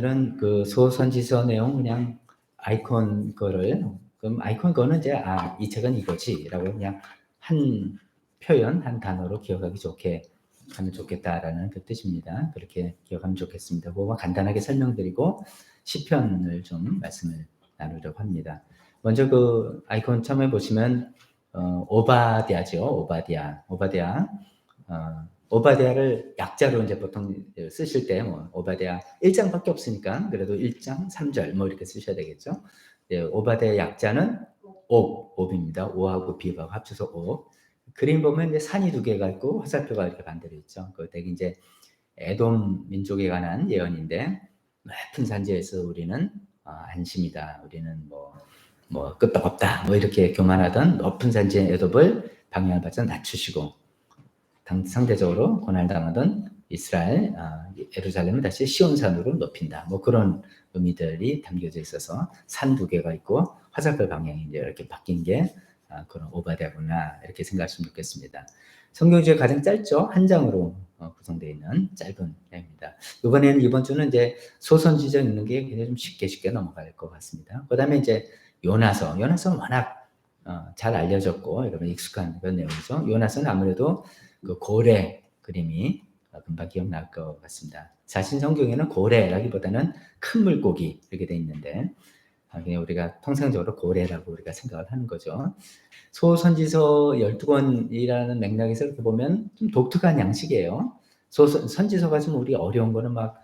오늘은 그 소선지서 내용 그냥 아이콘 거를 그럼 아이콘 거는 이제 이 책은 이거지라고 그냥 한 표현 한 단어로 기억하기 좋게 하면 좋겠다라는 그 뜻입니다. 그렇게 기억하면 좋겠습니다. 그거 간단하게 설명드리고 시편을 좀 말씀을 나누려고 합니다. 먼저 그 아이콘 처음에 보시면 오바댜죠. 오바댜를 약자로 이제 보통 쓰실 때 뭐 오바댜 1장밖에 없으니까 그래도 1장 3절 뭐 이렇게 쓰셔야 되겠죠. 예, 오바댜 약자는 옵입니다. 오하고 비하고 합쳐서 옵. 그림 보면 이제 산이 두 개가 있고 화살표가 이렇게 반대로 있죠. 그 되게 이제 에돔 민족에 관한 예언인데 높은 산지에서 우리는 안심이다. 우리는 뭐 끄떡없다. 뭐 이렇게 교만하던 높은 산지의 에돔을 방향을 받쳐 낮추시고 상대적으로 고난당하던 이스라엘, 예루살렘을 다시 시온산으로 높인다. 뭐 그런 의미들이 담겨져 있어서 산 두 개가 있고 화살표 방향이 이제 이렇게 바뀐 게 그런 오바댜구나 이렇게 생각하시면 좋겠습니다. 성경 중에 가장 짧죠? 한 장으로 구성되어 있는 짧은 내용입니다. 이번 주는 이제 소선지서 읽는 게 굉장히 좀 쉽게 넘어갈 것 같습니다. 그 다음에 이제 요나서는 워낙 잘 알려졌고 여러분 익숙한 그런 내용이죠. 요나서는 아무래도 그 고래 그림이 금방 기억날 것 같습니다. 사실 성경에는 고래라기보다는 큰 물고기 이렇게 돼 있는데 그냥 우리가 통상적으로 고래라고 우리가 생각을 하는 거죠. 소선지서 12권이라는 맥락에서 이렇게 보면 좀 독특한 양식이에요. 선지서가 좀 우리 어려운 거는 막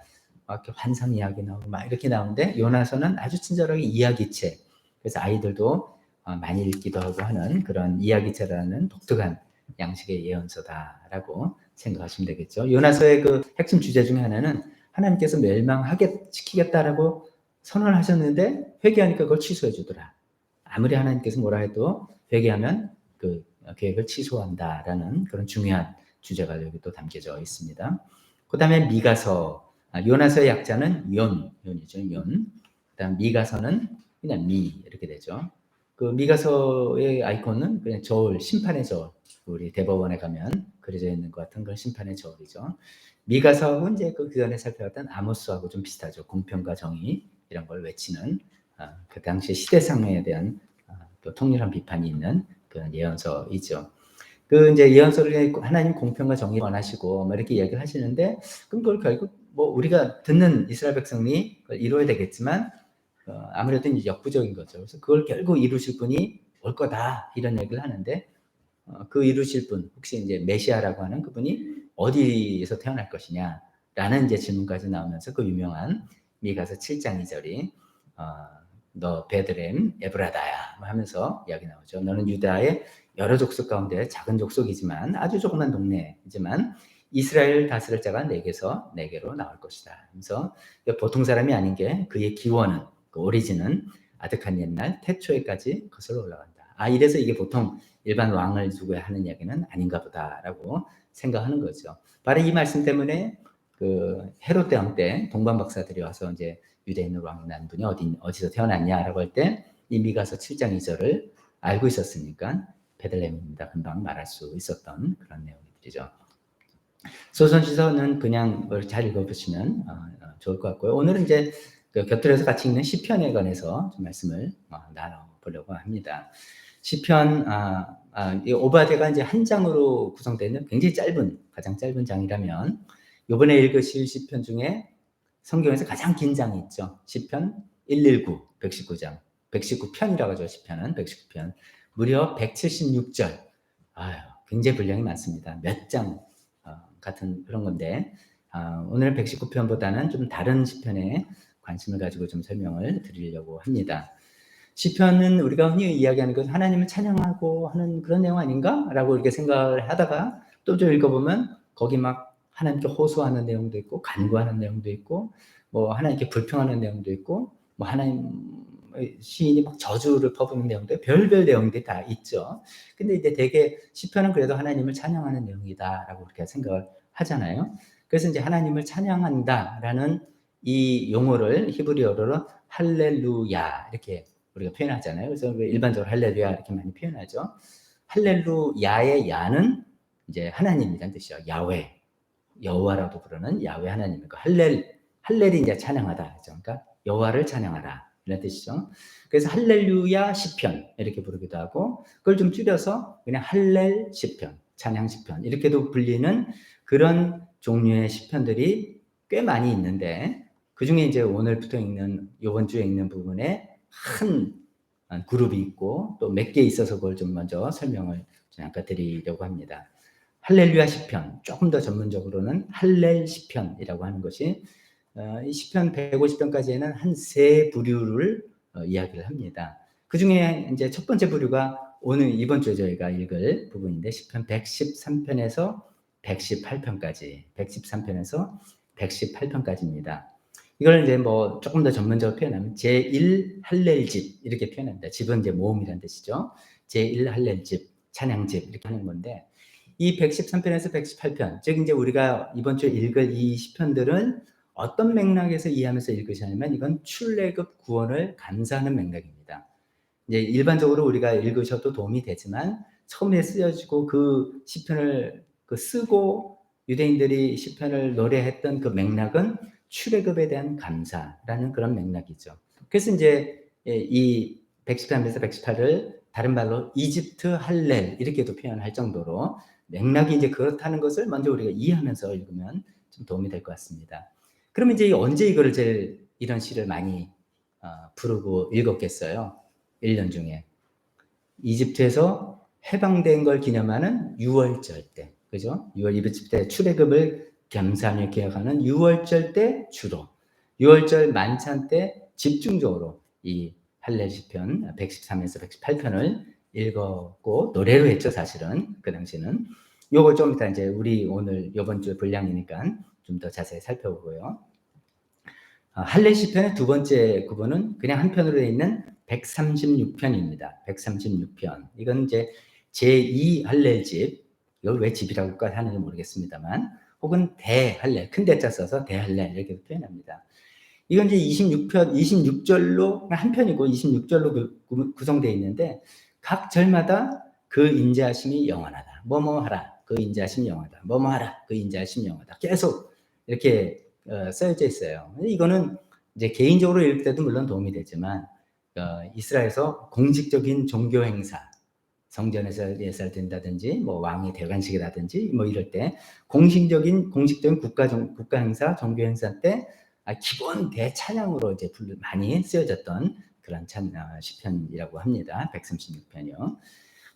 이렇게 환상 이야기 나오고 막 이렇게 나오는데 요나서는 아주 친절하게 이야기책. 그래서 아이들도 많이 읽기도 하고 하는 그런 이야기책이라는 독특한 양식의 예언서다라고 생각하시면 되겠죠. 요나서의 그 핵심 주제 중에 하나는 하나님께서 멸망시키겠다라고 선언을 하셨는데 회개하니까 그걸 취소해 주더라. 아무리 하나님께서 뭐라 해도 회개하면 그 계획을 취소한다라는 그런 중요한 주제가 여기 또 담겨져 있습니다. 그 다음에 미가서, 요나서의 약자는 연이죠, 연. 그 다음 미가서는 그냥 미 이렇게 되죠. 그 미가서의 아이콘은 그냥 저울, 심판의 저울. 우리 대법원에 가면 그려져 있는 것 같은 그런 심판의 저울이죠. 미가서하고 이제 그 전에 살펴봤던 아모스하고 좀 비슷하죠. 공평과 정의 이런 걸 외치는 그 당시 시대상에 대한 또 통렬한 비판이 있는 그런 예언서이죠. 그 이제 예언서를 하나님 공평과 정의 원하시고 뭐 이렇게 이야기를 하시는데 그럼 그걸 결국 뭐 우리가 듣는 이스라엘 백성이 그걸 이루어야 되겠지만 아무래도 이제 역부족인 거죠. 그래서 그걸 결국 이루실 분이 올 거다 이런 얘기를 하는데 그 이루실 분 혹시 이제 메시아라고 하는 그분이 어디에서 태어날 것이냐라는 이제 질문까지 나오면서 그 유명한 미가서 7장 2절이 너 베들레헴 에브라다야 하면서 이야기 나오죠. 너는 유다의 여러 족속 가운데 작은 족속이지만 아주 조그만 동네이지만 이스라엘 다스릴 자가 내게로 나올 것이다. 그래서 보통 사람이 아닌 게 그의 기원은 그 오리진은 아득한 옛날 태초에까지 거슬러 올라간다. 이래서 이게 보통 일반 왕을 두고 하는 이야기는 아닌가 보다라고 생각하는 거죠. 바로 이 말씀 때문에 그 헤롯 대왕 때 동방 박사들이 와서 이제 유대에 있는 왕이 난 분이 어디서 태어났냐라고 할 때 이 미가서 7장 2절을 알고 있었으니까 베들레헴입니다. 금방 말할 수 있었던 그런 내용들이죠. 소선지서는 그냥 잘 읽어보시면 좋을 것 같고요. 오늘은 이제 그 곁들여서 같이 읽는 시편에 관해서 좀 말씀을 나눠보려고 합니다. 시편 이 오바댜가 이제 한 장으로 구성되는 굉장히 가장 짧은 장이라면 이번에 읽으실 시편 중에 성경에서 가장 긴 장이 있죠. 시편 119, 119장. 119편이라고 하죠. 시편은 119편. 무려 176절. 굉장히 분량이 많습니다. 몇 장 같은 그런 건데 오늘 119편보다는 좀 다른 시편에 관심을 가지고 좀 설명을 드리려고 합니다. 시편은 우리가 흔히 이야기하는 것은 하나님을 찬양하고 하는 그런 내용 아닌가? 라고 이렇게 생각을 하다가 또 좀 읽어보면 거기 막 하나님께 호소하는 내용도 있고 간구하는 내용도 있고 뭐 하나님께 불평하는 내용도 있고 뭐 하나님 시인이 막 저주를 퍼부는 내용도 별별 내용들이 다 있죠. 근데 이제 대개 시편은 그래도 하나님을 찬양하는 내용이다라고 그렇게 생각을 하잖아요. 그래서 이제 하나님을 찬양한다라는 이 용어를 히브리어로 할렐루야 이렇게 우리가 표현하잖아요. 그래서 일반적으로 할렐루야 이렇게 많이 표현하죠. 할렐루야의 야는 이제 하나님이라는 뜻이죠. 야훼, 여호와라도 부르는 야훼 하나님이고 할렐이 이제 찬양하다. 그러니까 여호와를 찬양하라. 이런 뜻이죠. 그래서 할렐루야 시편 이렇게 부르기도 하고 그걸 좀 줄여서 그냥 할렐 시편, 찬양 시편 이렇게도 불리는 그런 종류의 시편들이 꽤 많이 있는데 그중에 이제 오늘부터 읽는 이번 주에 읽는 부분에 한 그룹이 있고 또 몇 개 있어서 그걸 좀 먼저 설명을 아까 드리려고 합니다. 할렐루야 시편, 조금 더 전문적으로는 할렐 시편이라고 하는 것이 이 시편 150편까지에는 한 세 부류를 이야기를 합니다. 그 중에 이제 첫 번째 부류가 오늘 이번 주에 저희가 읽을 부분인데 시편 113편에서 118편까지, 113편에서 118편까지입니다. 이걸 이제 뭐 조금 더 전문적으로 표현하면 제1 할렐집 이렇게 표현합니다. 집은 이제 모음이라는 뜻이죠. 제1 할렐집, 찬양집 이렇게 하는 건데 이 113편에서 118편, 즉 이제 우리가 이번 주에 읽을 이 시편들은 어떤 맥락에서 이해하면서 읽으시냐면 이건 출애굽 구원을 감사하는 맥락입니다. 이제 일반적으로 우리가 읽으셔도 도움이 되지만 처음에 쓰여지고 그 시편을 쓰고 유대인들이 시편을 노래했던 그 맥락은 출애굽에 대한 감사라는 그런 맥락이죠. 그래서 이제 이 113에서 118을 다른 말로 이집트 할렐 이렇게도 표현할 정도로 맥락이 이제 그렇다는 것을 먼저 우리가 이해하면서 읽으면 좀 도움이 될 것 같습니다. 그러면 이제 언제 이거를 제일 이런 시를 많이 부르고 읽었겠어요? 1년 중에. 이집트에서 해방된 걸 기념하는 6월절 때, 그죠? 6월 이브집 때 출애굽을 감사하며 기억하는 6월절 때 주로, 6월절 만찬 때 집중적으로 이 할렐 시편 113에서 118편을 읽었고 노래로 했죠, 사실은 그 당시는. 요거 좀 이따 이제 우리 오늘 이번 주 분량이니까 좀 더 자세히 살펴보고요. 할렐 시편의 두 번째 구분은 그냥 한 편으로 되어 있는 136편입니다. 136편. 이건 이제 제2 할렐집, 이걸 왜 집이라고 하는지 모르겠습니다만, 혹은 대할렐, 큰 대자 써서 대할렐 이렇게 표현합니다. 이건 이제 26절로, 한 편이고 26절로 구성되어 있는데, 각 절마다 그 인자하심이 영원하다. 뭐뭐 하라. 그 인자하심이 영원하다. 뭐뭐 하라. 그 인자하심이 영원하다. 계속 이렇게 써져 있어요. 이거는 이제 개인적으로 읽을 때도 물론 도움이 되지만 이스라엘에서 공식적인 종교 행사, 성전에서 예살 된다든지 뭐 왕의 대관식이라든지 뭐 이럴 때 공식적인 국가 행사, 종교 행사 때 기본 대찬양으로 이제 많이 쓰여졌던 그런 시편이라고 합니다. 136편이요.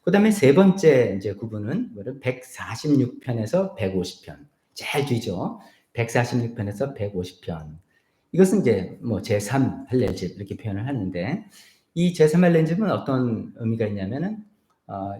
그다음에 세 번째 이제 구분은 146편에서 150편. 제일 뒤죠. 146편에서 150편. 이것은 이제 뭐 제3 할렐집 이렇게 표현을 하는데 이 제3 할렐집은 어떤 의미가 있냐면은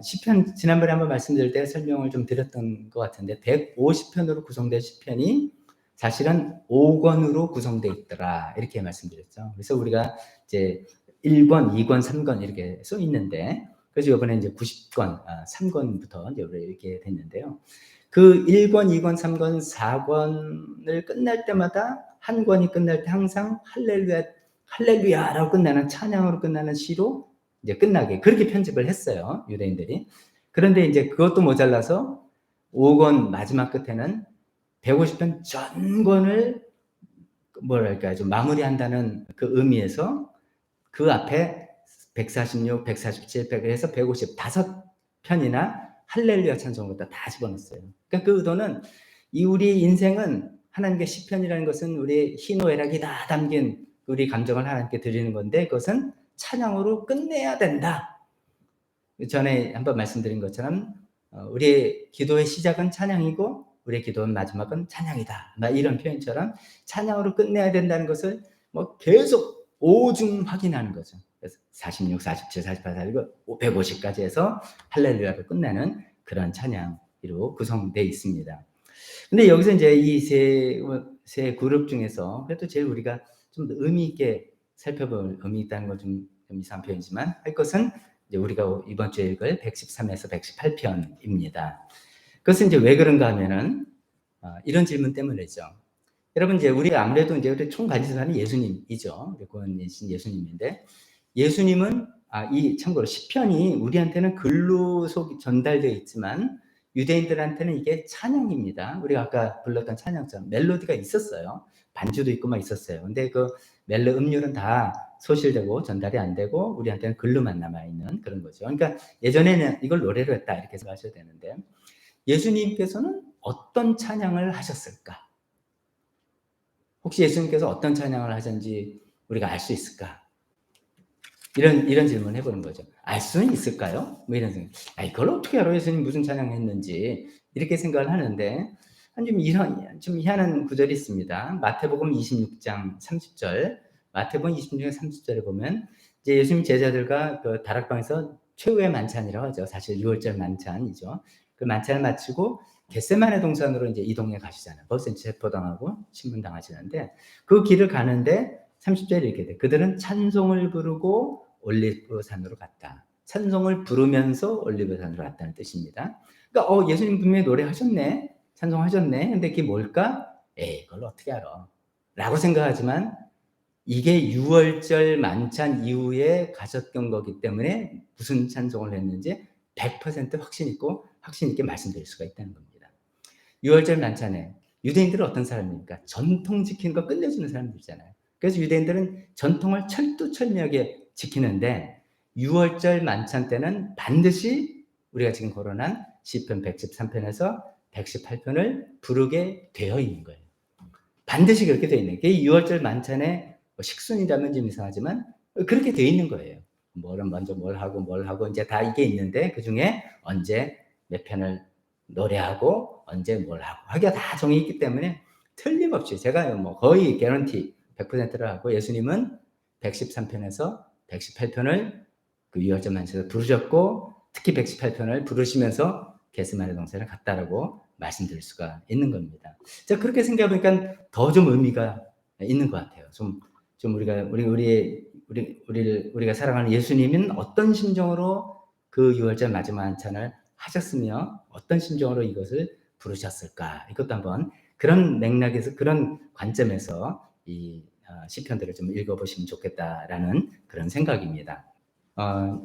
시편 지난번에 한번 말씀드릴 때 설명을 좀 드렸던 것 같은데 150편으로 구성된 시편이 사실은 5권으로 구성되어 있더라 이렇게 말씀드렸죠. 그래서 우리가 이제 1권, 2권, 3권 이렇게 써 있는데 그래서 이번에 이제 90권, 3권부터 이제 이렇게 됐는데요. 그 1권, 2권, 3권, 4권을 끝날 때마다 한 권이 끝날 때 항상 할렐루야라고 끝나는 찬양으로 끝나는 시로 이제 끝나게 그렇게 편집을 했어요. 유대인들이. 그런데 이제 그것도 모자라서 5권 마지막 끝에는 150편 전권을 뭐랄까요, 좀 마무리한다는 그 의미에서 그 앞에 146, 147, 100에서 150 5편이나 할렐루야 찬송을 다 집어넣었어요. 그러니까 그 의도는 이 우리 인생은 하나님께 시편이라는 것은 우리 희노애락이 다 담긴 우리 감정을 하나님께 드리는 건데 그것은 찬양으로 끝내야 된다. 전에 한번 말씀드린 것처럼 우리의 기도의 시작은 찬양이고 우리의 기도의 마지막은 찬양이다. 이런 표현처럼 찬양으로 끝내야 된다는 것을 뭐 계속 오중 확인하는 거죠. 그래서 46, 47, 48, 49, 150까지 해서 할렐루야로 끝내는 그런 찬양으로 구성되어 있습니다. 근데 여기서 이제 이 세 그룹 중에서 그래도 제일 우리가 좀 더 의미 있게 살펴볼 의미 있다는 건 좀 이상한 표현이지만 할 것은 이제 우리가 이번 주에 읽을 113에서 118편입니다. 그것은 이제 왜 그런가 하면은 이런 질문 때문이죠. 여러분 이제 우리 아무래도 이제 우리 총 가진 사람이 예수님이죠. 구원이신 예수님인데 예수님은 이 참고로 시편이 우리한테는 글로 전달되어 있지만 유대인들한테는 이게 찬양입니다. 우리가 아까 불렀던 찬양처럼 멜로디가 있었어요. 반주도 있고 막 있었어요. 근데 그 멜로 음률은 다 소실되고 전달이 안 되고 우리한테는 글로만 남아있는 그런 거죠. 그러니까 예전에는 이걸 노래로 했다 이렇게 생각하셔야 되는데 예수님께서는 어떤 찬양을 하셨을까? 혹시 예수님께서 어떤 찬양을 하셨는지 우리가 알 수 있을까? 이런 질문을 해보는 거죠. 알 수는 있을까요? 뭐 이런 생각. 이걸 어떻게 알아? 예수님 무슨 찬양했는지 이렇게 생각을 하는데 좀 희한한 구절이 있습니다. 마태복음 26장 30절, 마태복음 26장 30절에 보면 이제 예수님 제자들과 그 다락방에서 최후의 만찬이라고 하죠. 사실 6월절 만찬이죠. 그 만찬을 마치고 겟세마네 동산으로 이제 이동해 가시잖아요. 벌써 체포당하고 신문당하시는데 그 길을 가는데 30절에 이렇게 돼. 그들은 찬송을 부르고 올리브산으로 갔다. 찬송을 부르면서 올리브산으로 갔다는 뜻입니다. 그러니까 예수님 분명히 노래하셨네. 찬송하셨네. 근데 그게 뭘까? 그걸 어떻게 알아? 라고 생각하지만 이게 6월절 만찬 이후에 가셨던 거기 때문에 무슨 찬송을 했는지 100% 확신 있게 말씀드릴 수가 있다는 겁니다. 6월절 만찬에 유대인들은 어떤 사람입니까? 전통 지키는 거 끝내주는 사람들이잖아요. 그래서 유대인들은 전통을 철두철미하게 지키는데 6월절 만찬 때는 반드시 우리가 지금 거론한 시편 113편에서 118편을 부르게 되어 있는 거예요. 반드시 그렇게 되어 있는 거예요. 6월절 만찬에 식순이라면 좀 이상하지만 그렇게 되어 있는 거예요. 먼저 뭘 하고 이제 다 이게 있는데 그 중에 언제 몇 편을 노래하고 언제 뭘 하고 하기가 다 정해 있기 때문에 틀림없이 제가 뭐 거의 개런티 100%를 하고 예수님은 113편에서 118편을 그 6월절 만찬에서 부르셨고 특히 118편을 부르시면서 겟세마네 동산을 갔다라고 말씀드릴 수가 있는 겁니다. 제가 그렇게 생각해 보니까 더 좀 의미가 있는 것 같아요. 좀 우리가 사랑하는 예수님은 어떤 심정으로 그 6월절 마지막 만찬을 하셨으며 어떤 심정으로 이것을 부르셨을까? 이것도 한번 그런 맥락에서 그런 관점에서 이 시편들을 좀 읽어보시면 좋겠다라는 그런 생각입니다.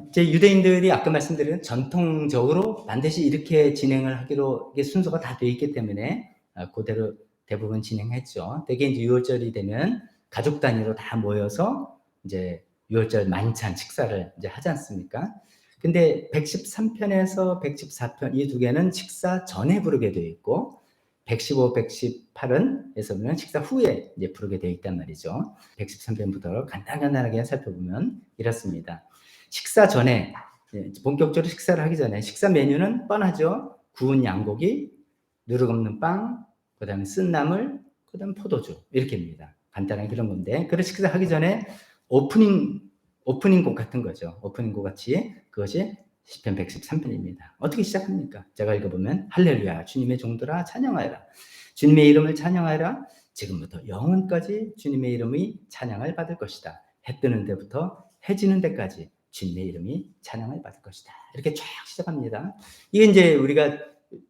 이제 유대인들이 아까 말씀드린 전통적으로 반드시 이렇게 진행을 하기로 이게 순서가 다 되어 있기 때문에 그대로 대부분 진행했죠. 대개 이제 6월절이 되면 가족 단위로 다 모여서 이제 6월절 만찬 식사를 이제 하지 않습니까? 근데 113편에서 114편 이 두 개는 식사 전에 부르게 되어 있고 115, 118은 에서는 식사 후에 이제 부르게 되어 있단 말이죠. 113편부터 간단하게 살펴보면 이렇습니다. 식사 전에 본격적으로 식사를 하기 전에 식사 메뉴는 뻔하죠. 구운 양고기, 누룩 없는 빵, 그 다음에 쓴 나물, 그 다음에 포도주 이렇게입니다. 간단하게 그런 건데 그런 식사하기 전에 오프닝 곡 같은 거죠. 오프닝 곡 같이 그것이 시편 113편입니다. 어떻게 시작합니까? 제가 읽어보면 할렐루야 주님의 종들아 찬양하여라. 주님의 이름을 찬양하여라. 지금부터 영원까지 주님의 이름이 찬양을 받을 것이다. 해 뜨는 데부터 해 지는 데까지 주님의 이름이 찬양을 받을 것이다. 이렇게 쫙 시작합니다. 이게 이제 우리가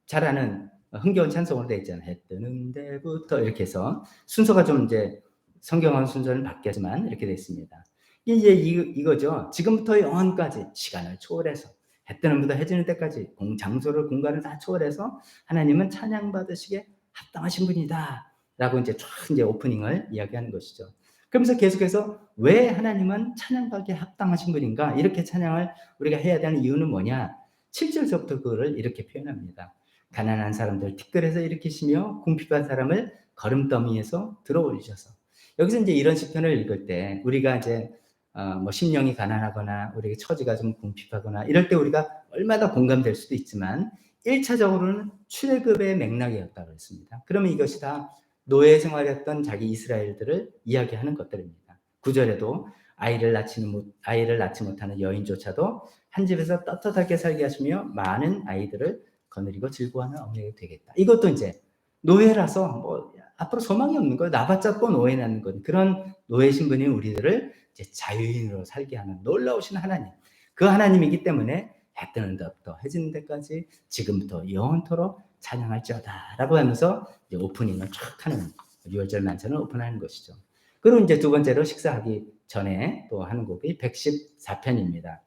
잘 아는 흥겨운 찬송으로 되어 있잖아요. 해 뜨는 데부터 이렇게 해서 순서가 좀 이제 성경한 순서는 바뀌었지만 이렇게 되어 있습니다. 이제 이거죠. 지금부터 영원까지 시간을 초월해서 해 뜨는 데부터 해 지는 때까지 장소를 공간을 다 초월해서 하나님은 찬양 받으시게 합당하신 분이다. 라고 이제 쫙 이제 오프닝을 이야기하는 것이죠. 그러면서 계속해서 왜 하나님은 찬양받기에 합당하신 분인가? 이렇게 찬양을 우리가 해야 되는 이유는 뭐냐? 7절서부터 그거를 이렇게 표현합니다. 가난한 사람들 티끌에서 일으키시며 궁핍한 사람을 거름더미에서 들어올리셔서. 여기서 이제 이런 시편을 읽을 때 우리가 이제 뭐 심령이 가난하거나 우리의 처지가 좀 궁핍하거나 이럴 때 우리가 얼마나 공감될 수도 있지만 1차적으로는 출애굽의 맥락이었다고 했습니다. 그러면 이것이 다 노예 생활했던 자기 이스라엘들을 이야기하는 것들입니다. 9절에도 아이를 낳지 못하는 여인조차도 한 집에서 떳떳하게 살게 하시며 많은 아이들을 거느리고 즐거워하는 어머니가 되겠다. 이것도 이제 노예라서 뭐 앞으로 소망이 없는 거예요. 나봤자 또 노예 낳는 건 그런 노예 신분인 우리들을 이제 자유인으로 살게 하는 놀라우신 하나님. 그 하나님이기 때문에 해 뜨는 데부터 해 지는 데까지 지금부터 영원토록 찬양할지어다라고 하면서 이제 오프닝을 쫙 하는 6월절 만찬을 오픈하는 것이죠. 그리고 이제 두 번째로 식사하기 전에 또 하는 곡이 114편입니다.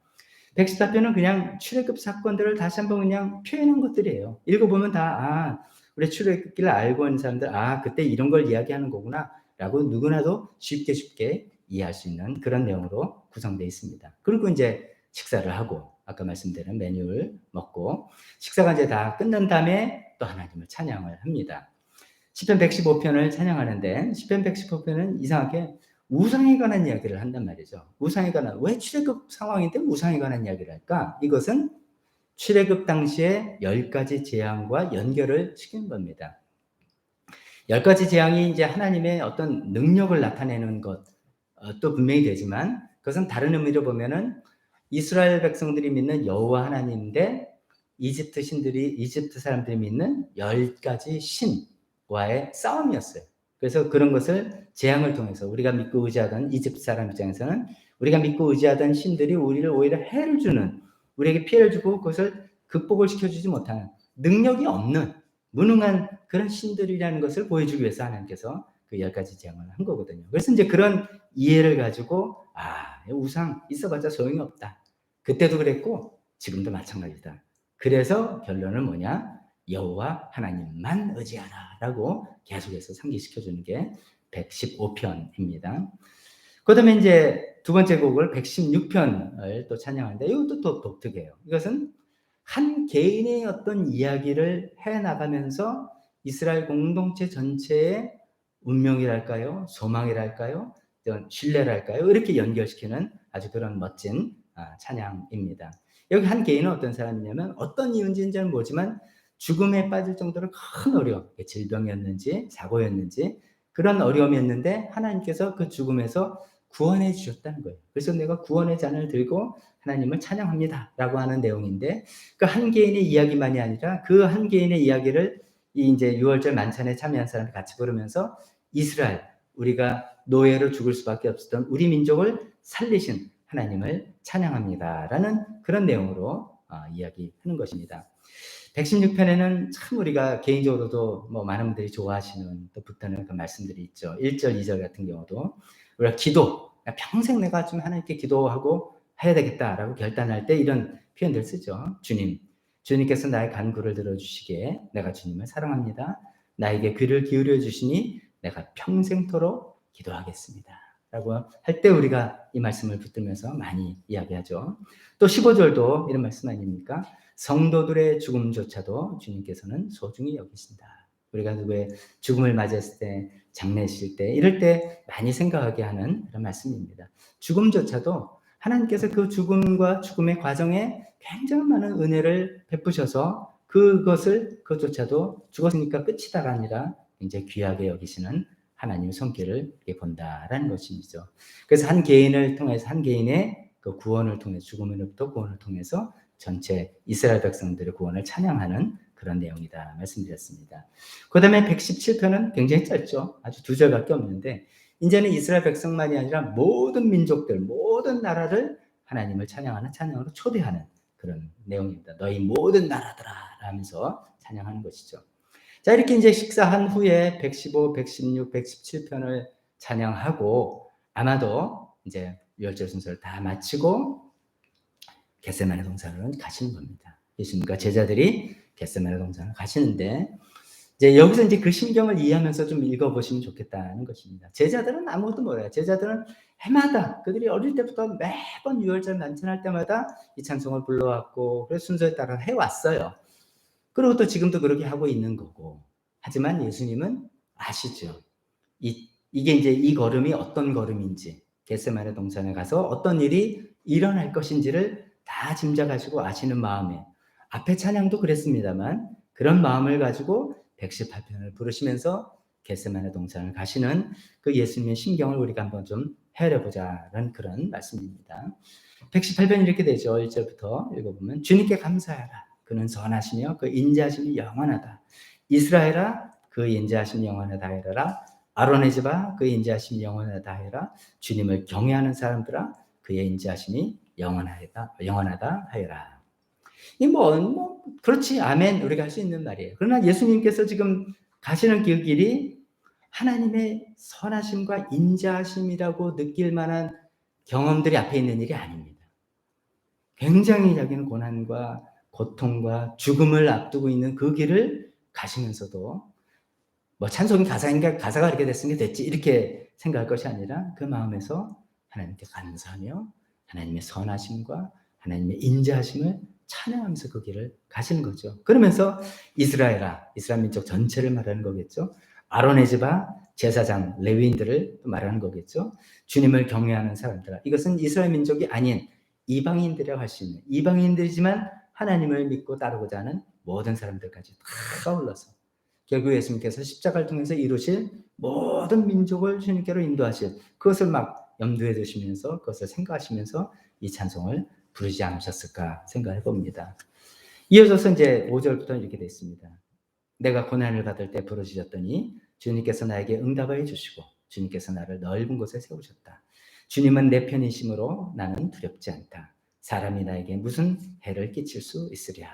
114편은 그냥 출애굽 사건들을 다시 한번 그냥 표현한 것들이에요. 읽어보면 다 우리 출애굽기를 알고 있는 사람들 그때 이런 걸 이야기하는 거구나 라고 누구나도 쉽게 이해할 수 있는 그런 내용으로 구성되어 있습니다. 그리고 이제 식사를 하고 아까 말씀드린 메뉴를 먹고 식사가 이제 다 끝난 다음에 또 하나님을 찬양을 합니다. 시편 115편을 찬양하는데 시편 115편은 이상하게 우상에 관한 이야기를 한단 말이죠. 우상에 관한, 왜 출애굽 상황인데 우상에 관한 이야기를 할까? 이것은 출애굽 당시에 10가지 재앙과 연결을 시킨 겁니다. 10가지 재앙이 이제 하나님의 어떤 능력을 나타내는 것도 분명히 되지만 그것은 다른 의미로 보면은 이스라엘 백성들이 믿는 여호와 하나님인데 이집트 사람들이 믿는 10가지 신과의 싸움이었어요. 그래서 그런 것을 재앙을 통해서 우리가 믿고 의지하던 이집트 사람 입장에서는 우리가 믿고 의지하던 신들이 우리를 오히려 해를 주는, 우리에게 피해를 주고 그것을 극복을 시켜주지 못하는, 능력이 없는 무능한 그런 신들이라는 것을 보여주기 위해서 하나님께서 그 10가지 재앙을 한 거거든요. 그래서 이제 그런 이해를 가지고 우상 있어봤자 소용이 없다. 그때도 그랬고 지금도 마찬가지다. 그래서 결론은 뭐냐? 여호와 하나님만 의지하라 라고 계속해서 상기시켜주는 게 115편입니다. 그 다음에 이제 두 번째 곡을 116편을 또 찬양하는데 이것도 또 독특해요. 이것은 한 개인의 어떤 이야기를 해나가면서 이스라엘 공동체 전체의 운명이랄까요? 소망이랄까요? 신뢰랄까요? 이렇게 연결시키는 아주 그런 멋진 찬양입니다. 여기 한 개인은 어떤 사람이냐면 어떤 이유인지는 모르지만 죽음에 빠질 정도로 큰 어려움, 질병이었는지 사고였는지 그런 어려움이었는데 하나님께서 그 죽음에서 구원해 주셨다는 거예요. 그래서 내가 구원의 잔을 들고 하나님을 찬양합니다 라고 하는 내용인데 그 한 개인의 이야기만이 아니라 그 한 개인의 이야기를 이제 6월절 만찬에 참여한 사람이 같이 부르면서 이스라엘, 우리가 노예로 죽을 수밖에 없었던 우리 민족을 살리신 하나님을 찬양합니다 라는 그런 내용으로 이야기하는 것입니다. 116편에는 참 우리가 개인적으로도 많은 분들이 좋아하시는 또 붙드는 그 말씀들이 있죠. 1절, 2절 같은 경우도 우리가 기도, 평생 내가 좀 하나님께 기도하고 해야 되겠다라고 결단할 때 이런 표현들 쓰죠. 주님께서 나의 간구를 들어주시기에 내가 주님을 사랑합니다. 나에게 귀를 기울여 주시니 내가 평생토록 기도하겠습니다. 라고 할 때 우리가 이 말씀을 붙들면서 많이 이야기하죠. 또 15절도 이런 말씀 아닙니까? 성도들의 죽음조차도 주님께서는 소중히 여기신다. 우리가 누구의 죽음을 맞이했을 때, 장례실 때, 이럴 때 많이 생각하게 하는 그런 말씀입니다. 죽음조차도 하나님께서 그 죽음과 죽음의 과정에 굉장히 많은 은혜를 베푸셔서 그것조차도 죽었으니까 끝이다가 아니라 굉장히 귀하게 여기시는 하나님의 손길을 본다라는 것이죠. 그래서 한 개인을 통해서 한 개인의 그 구원을 통해서 죽음으로부터 구원을 통해서 전체 이스라엘 백성들의 구원을 찬양하는 그런 내용이다 말씀드렸습니다. 그 다음에 117편은 굉장히 짧죠. 아주 2절밖에 없는데 이제는 이스라엘 백성만이 아니라 모든 민족들, 모든 나라를 하나님을 찬양하는 찬양으로 초대하는 그런 내용입니다. 너희 모든 나라들아 하면서 찬양하는 것이죠. 자, 이렇게 이제 식사한 후에 115, 116, 117편을 찬양하고 아마도 이제 유월절 순서를 다 마치고 겟세마네 동산으로 가시는 겁니다. 예수님과 제자들이 겟세마네 동산을 가시는데 이제 여기서 이제 그 심경을 이해하면서 좀 읽어보시면 좋겠다는 것입니다. 제자들은 아무것도 몰라요. 제자들은 해마다 그들이 어릴 때부터 매번 유월절 만찬할 때마다 이 찬송을 불러왔고 그래서 순서에 따라 해왔어요. 그리고 또 지금도 그렇게 하고 있는 거고. 하지만 예수님은 아시죠. 이게 이제 이 걸음이 어떤 걸음인지, 겟세마네 동산에 가서 어떤 일이 일어날 것인지를 다 짐작하시고 아시는 마음에 앞에 찬양도 그랬습니다만 그런 마음을 가지고 118편을 부르시면서 겟세마네 동산을 가시는 그 예수님의 심경을 우리가 한번 좀 헤아려보자는 그런 말씀입니다. 118편이 이렇게 되죠. 1절부터 읽어보면 주님께 감사하라. 그는 선하시며 그 인자하심이 영원하다. 이스라엘아 그 인자하심이 영원하다 하여라. 아론의 집아 그 인자하심이 영원하다 하여라. 주님을 경외하는 사람들아 그의 인자하심이 영원하다 하여라. 이 그렇지 아멘 우리가 할 수 있는 말이에요. 그러나 예수님께서 지금 가시는 그 길이 하나님의 선하심과 인자하심이라고 느낄 만한 경험들이 앞에 있는 일이 아닙니다. 굉장히 자기는 고난과 고통과 죽음을 앞두고 있는 그 길을 가시면서도 뭐 찬송이 가사인가 가사가 이렇게 됐으니 됐지 이렇게 생각할 것이 아니라 그 마음에서 하나님께 감사하며 하나님의 선하심과 하나님의 인자하심을 찬양하면서 그 길을 가시는 거죠. 그러면서 이스라엘아, 이스라엘 민족 전체를 말하는 거겠죠. 아론의 집아, 제사장, 레위인들을 말하는 거겠죠. 주님을 경외하는 사람들아. 이것은 이스라엘 민족이 아닌 이방인들이라고 할 수 있는, 이방인들이지만 하나님을 믿고 따르고자 하는 모든 사람들까지 다 어울러서 결국 예수님께서 십자가를 통해서 이루실 모든 민족을 주님께로 인도하실 그것을 막 염두에 두시면서 그것을 생각하시면서 이 찬송을 부르지 않으셨을까 생각해 봅니다. 이어져서 이제 5절부터 이렇게 되어 있습니다. 내가 고난을 받을 때 부르짖었더니 주님께서 나에게 응답하여 주시고 주님께서 나를 넓은 곳에 세우셨다. 주님은 내 편이심으로 나는 두렵지 않다. 사람이 나에게 무슨 해를 끼칠 수 있으랴.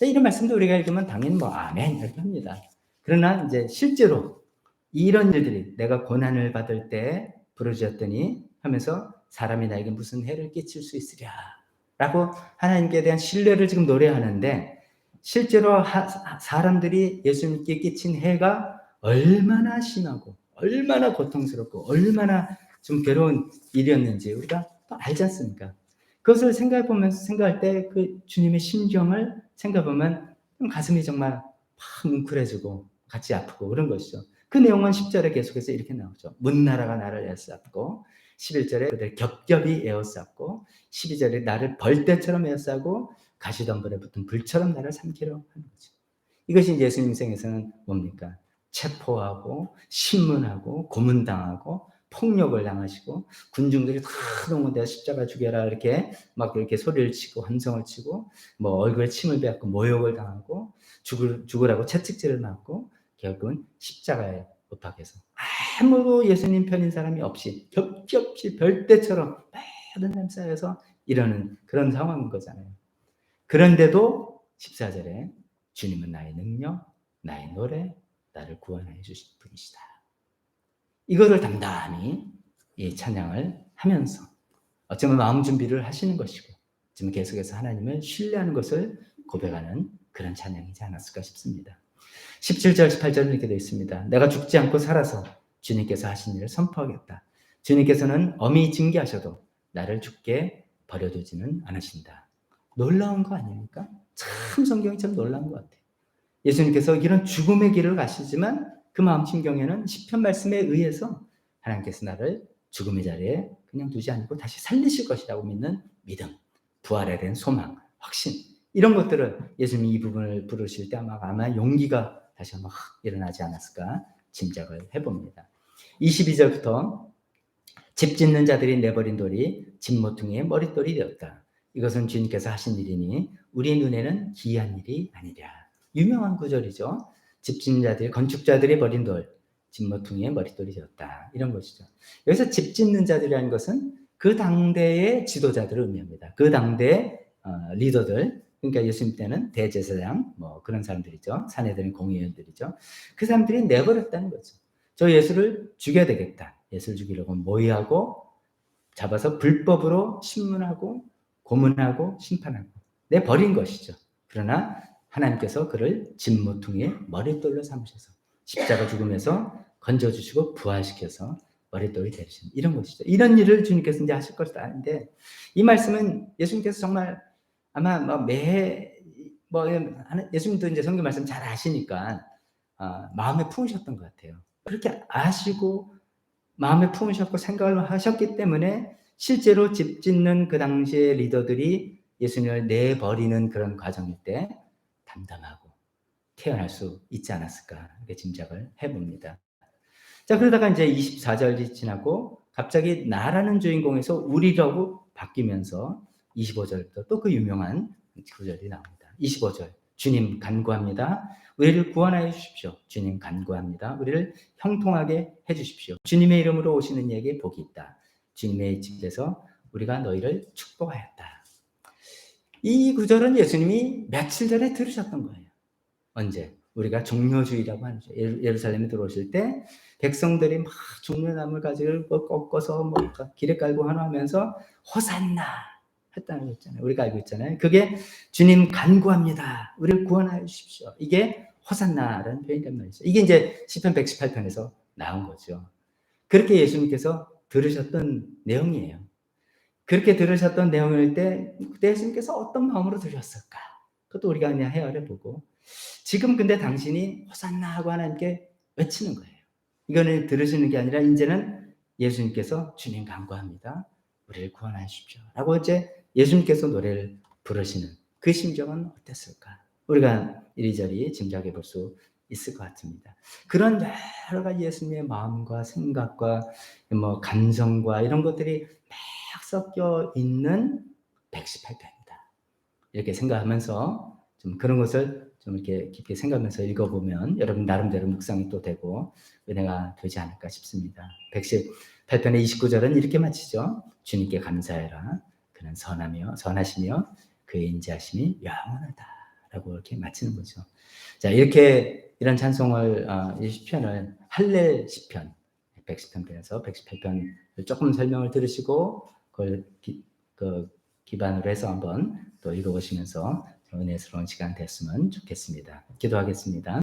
이런 말씀도 우리가 읽으면 당연히 뭐 아멘 이렇게 합니다. 그러나 이제 실제로 이런 일들이 내가 고난을 받을 때 부르짖었더니 하면서 사람이 나에게 무슨 해를 끼칠 수 있으랴 라고 하나님께 대한 신뢰를 지금 노래하는데 실제로 사람들이 예수님께 끼친 해가 얼마나 심하고 얼마나 고통스럽고 얼마나 좀 괴로운 일이었는지 우리가 또 알지 않습니까? 그것을 생각해 보면서 생각할 때 그 주님의 심정을 생각해 보면 가슴이 정말 막 뭉클해지고 같이 아프고 그런 것이죠. 그 내용은 10절에 계속해서 이렇게 나오죠. 문나라가 나를 에워쌌고 11절에 그들 겹겹이 에워쌌고 12절에 나를 벌떼처럼 에워싸고 가시덤불에 붙은 불처럼 나를 삼키려 하는 거죠. 이것이 예수님 생에서는 뭡니까? 체포하고 신문하고 고문당하고 폭력을 당하시고 군중들이 다 동원되어 십자가 죽여라 이렇게 막 이렇게 소리를 치고 함성을 치고 뭐 얼굴에 침을 뱉고 모욕을 당하고 죽으라고 채찍질을 맞고 결국은 십자가에 못 박혀서 아무도 예수님 편인 사람이 없이 겹겹이 별대처럼 많은 삶 쌓여서 이러는 그런 상황인 거잖아요. 그런데도 14절에 주님은 나의 능력, 나의 노래, 나를 구원해 주신 분이시다. 이거를 담담히 이 찬양을 하면서 어쩌면 마음 준비를 하시는 것이고 지금 계속해서 하나님을 신뢰하는 것을 고백하는 그런 찬양이지 않았을까 싶습니다. 17절, 18절은 이렇게 되어 있습니다. 내가 죽지 않고 살아서 주님께서 하신 일을 선포하겠다. 주님께서는 엄히 징계하셔도 나를 죽게 버려두지는 않으신다. 놀라운 거 아닙니까? 참 성경이 참 놀라운 것 같아요. 예수님께서 이런 죽음의 길을 가시지만 그 마음 심경에는 시편 말씀에 의해서 하나님께서 나를 죽음의 자리에 그냥 두지 않고 다시 살리실 것이라고 믿는 믿음, 부활에 대한 소망, 확신 이런 것들을 예수님이 이 부분을 부르실 때 아마 용기가 다시 한번 일어나지 않았을까 짐작을 해봅니다. 22절부터 집 짓는 자들이 내버린 돌이 집 모퉁이의 머릿돌이 되었다. 이것은 주님께서 하신 일이니 우리 눈에는 기이한 일이 아니랴. 유명한 구절이죠. 집 짓는 자들이 건축자들이 버린 돌, 집 모퉁이의 머릿돌이 되었다. 이런 것이죠. 여기서 집 짓는 자들이라는 것은 그 당대의 지도자들을 의미합니다. 그 당대의 리더들, 그러니까 예수님 때는 대제사장 뭐 그런 사람들이죠. 사내들은 공의원들이죠. 그 사람들이 내버렸다는 거죠. 저 예수를 죽여야 되겠다. 예수를 죽이려고 모의하고 잡아서 불법으로 신문하고 고문하고 심판하고 내버린 것이죠. 그러나 하나님께서 그를 집 모퉁이의 머릿돌로 삼으셔서 십자가 죽음에서 건져주시고 부활시켜서 머릿돌이 되신 이런 것이죠. 이런 일을 주님께서 이제 하실 것이다 하는데 이 말씀은 예수님께서 정말 아마 예수님도 이제 성경 말씀 잘 아시니까 마음에 품으셨던 것 같아요. 그렇게 아시고 마음에 품으셨고 생각을 하셨기 때문에 실제로 집 짓는 그 당시의 리더들이 예수님을 내버리는 그런 과정일 때 담담하고 태어날 수 있지 않았을까 이렇게 짐작을 해봅니다. 자, 그러다가 이제 24절이 지나고 갑자기 나라는 주인공에서 우리라고 바뀌면서 25절부터 또 그 유명한 구절이 나옵니다. 25절 주님 간구합니다. 우리를 구원하여 주십시오. 주님 간구합니다. 우리를 형통하게 해주십시오. 주님의 이름으로 오시는 이에게 복이 있다. 주님의 집에서 우리가 너희를 축복하였다. 이 구절은 예수님이 며칠 전에 들으셨던 거예요. 언제? 우리가 종려주의라고 하죠. 예루살렘에 들어오실 때 백성들이 막 종려나물 가지를 꺾어서 뭐 길에 깔고 하면서 호산나 했다는 거 있잖아요. 우리가 알고 있잖아요. 그게 주님 간구합니다. 우리를 구원하여 주십시오. 이게 호산나라는 표현이란 말이죠. 이게 이제 시편 118편에서 나온 거죠. 그렇게 예수님께서 들으셨던 내용이에요. 그렇게 들으셨던 내용일 때 그때 예수님께서 어떤 마음으로 들으셨을까? 그것도 우리가 그냥 헤아려 보고 지금 근데 당신이 호산나 하고 하나님께 외치는 거예요. 이거는 들으시는 게 아니라 이제는 예수님께서 주님 간구합니다. 우리를 구원하여 주십시오. 라고 이제 예수님께서 노래를 부르시는 그 심정은 어땠을까? 우리가 이리저리 짐작해 볼 수 있을 것 같습니다. 그런 여러 가지 예수님의 마음과 생각과 뭐 감정과 이런 것들이 막 섞여 있는 118편이다. 이렇게 생각하면서 좀 그런 것을 좀 이렇게 깊게 생각하면서 읽어보면 여러분 나름대로 묵상이 또 되고 은혜가 되지 않을까 싶습니다. 118편의 29절은 이렇게 마치죠. 주님께 감사해라. 그는 선하시며 그의 인자하심이 영원하다. 라고 이렇게 마치는 거죠. 자, 이렇게 이런 찬송을 이 시편을 할례 시편 110편에서 118편을 조금 설명을 들으시고 그걸 기반으로 해서 한번 또 읽어보시면서 은혜스러운 시간 됐으면 좋겠습니다. 기도하겠습니다.